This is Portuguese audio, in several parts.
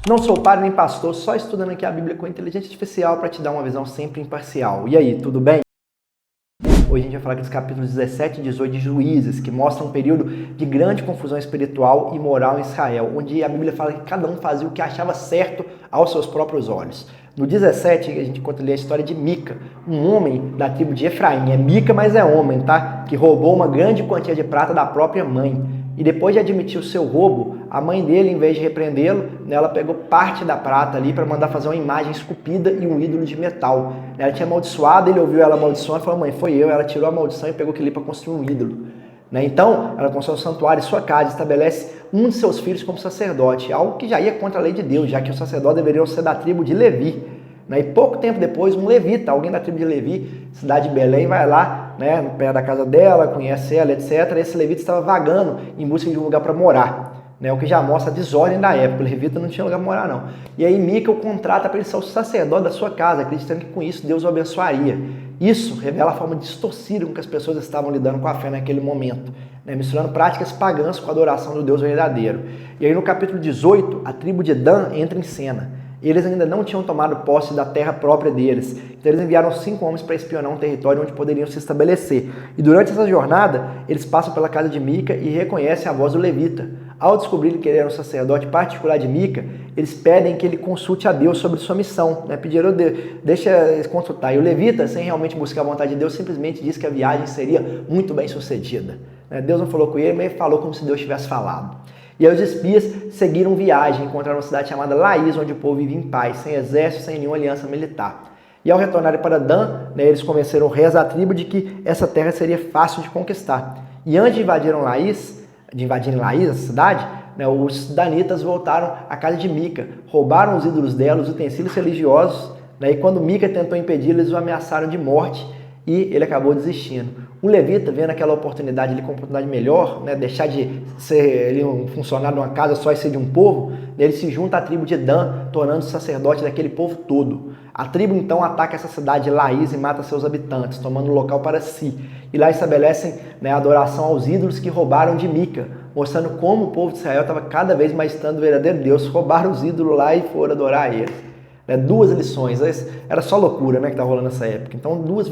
Não sou padre nem pastor, só estudando aqui a Bíblia com inteligência artificial para te dar uma visão sempre imparcial. E aí, tudo bem? Hoje a gente vai falar aqui dos capítulos 17 e 18 de Juízes, que mostram um período de grande confusão espiritual e moral em Israel, onde a Bíblia fala que cada um fazia o que achava certo aos seus próprios olhos. No 17, a gente conta ali a história de Mica, um homem da tribo de Efraim. É Mica, mas é homem, tá? Que roubou uma grande quantia de prata da própria mãe. E depois de admitir o seu roubo, a mãe dele, em vez de repreendê-lo, ela pegou parte da prata ali para mandar fazer uma imagem esculpida e um ídolo de metal. Ela tinha amaldiçoado, ele ouviu ela amaldiçoando e falou: mãe, foi eu. Ela tirou a maldição e pegou aquilo ali para construir um ídolo. Então, ela constrói um santuário em sua casa, estabelece um de seus filhos como sacerdote, algo que já ia contra a lei de Deus, já que os sacerdotes deveriam ser da tribo de Levi. E pouco tempo depois, um levita, alguém da tribo de Levi, cidade de Belém, vai lá, no pé da casa dela, conhece ela, etc. E esse levita estava vagando em busca de um lugar para morar, o que já mostra a desordem da época. O levita não tinha lugar para morar, não. E aí Mica o contrata para ele ser o sacerdote da sua casa, acreditando que com isso Deus o abençoaria. Isso revela a forma distorcida com que as pessoas estavam lidando com a fé naquele momento, misturando práticas pagãs com a adoração do Deus verdadeiro. E aí no capítulo 18, a tribo de Dan entra em cena. Eles ainda não tinham tomado posse da terra própria deles. Então eles enviaram 5 homens para espionar um território onde poderiam se estabelecer. E durante essa jornada, eles passam pela casa de Mica e reconhecem a voz do levita. Ao descobrir que ele era um sacerdote particular de Mica, eles pedem que ele consulte a Deus sobre sua missão. Pediram, deixa eles consultar. E o levita, sem realmente buscar a vontade de Deus, simplesmente disse que a viagem seria muito bem sucedida. Deus não falou com ele, mas ele falou como se Deus tivesse falado. E aí os espias seguiram viagem, encontraram uma cidade chamada Laís, onde o povo vivia em paz, sem exército, sem nenhuma aliança militar. E ao retornarem para Dan, eles convenceram o rei da tribo de que essa terra seria fácil de conquistar. E antes de invadirem Laís, a cidade, os danitas voltaram à casa de Mica, roubaram os ídolos dela, os utensílios religiosos, e quando Mica tentou impedir, eles o ameaçaram de morte e ele acabou desistindo. O levita, vendo aquela oportunidade ali, com uma oportunidade melhor, deixar de ser ali um funcionário de uma casa só e ser de um povo, ele se junta à tribo de Dan, tornando-se sacerdote daquele povo todo. A tribo então ataca essa cidade de Laís e mata seus habitantes, tomando o local para si. E lá estabelecem a adoração aos ídolos que roubaram de Mica, mostrando como o povo de Israel estava cada vez mais distante do verdadeiro Deus. Roubaram os ídolos lá e foram adorar eles. 2 lições, era só loucura que estava rolando nessa época. Então 2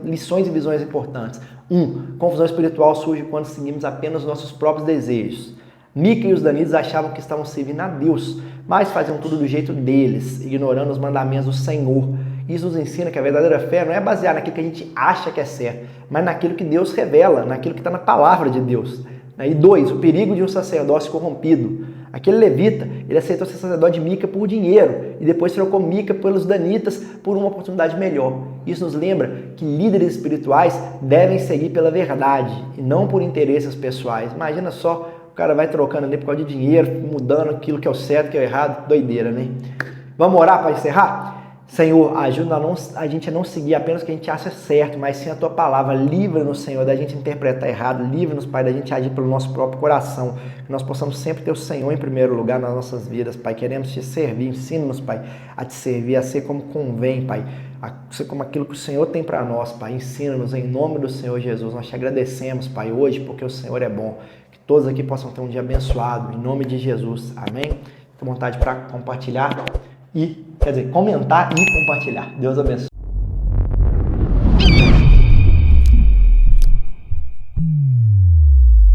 lições e visões importantes. 1. Confusão espiritual surge quando seguimos apenas os nossos próprios desejos. Mica e os danitas achavam que estavam servindo a Deus, mas faziam tudo do jeito deles, ignorando os mandamentos do Senhor. Isso nos ensina que a verdadeira fé não é baseada naquilo que a gente acha que é certo, mas naquilo que Deus revela, naquilo que está na palavra de Deus. E 2. O perigo de um sacerdócio corrompido. Aquele levita, ele aceitou ser sacerdote de Mica por dinheiro e depois trocou Mica pelos danitas por uma oportunidade melhor. Isso nos lembra que líderes espirituais devem seguir pela verdade e não por interesses pessoais. Imagina só, o cara vai trocando ali por causa de dinheiro, mudando aquilo que é o certo, que é o errado, doideira, Vamos orar para encerrar? Senhor, ajuda a gente a não seguir apenas o que a gente acha certo, mas sim a Tua palavra. Livra-nos, Senhor, da gente interpretar errado. Livra-nos, Pai, da gente agir pelo nosso próprio coração. Que nós possamos sempre ter o Senhor em primeiro lugar nas nossas vidas, Pai. Queremos Te servir. Ensina-nos, Pai, a Te servir, a ser como convém, Pai. A ser como aquilo que o Senhor tem para nós, Pai. Ensina-nos em nome do Senhor Jesus. Nós Te agradecemos, Pai, hoje, porque o Senhor é bom. Que todos aqui possam ter um dia abençoado, em nome de Jesus. Amém? Fique à vontade para compartilhar. Comentar e compartilhar. Deus abençoe.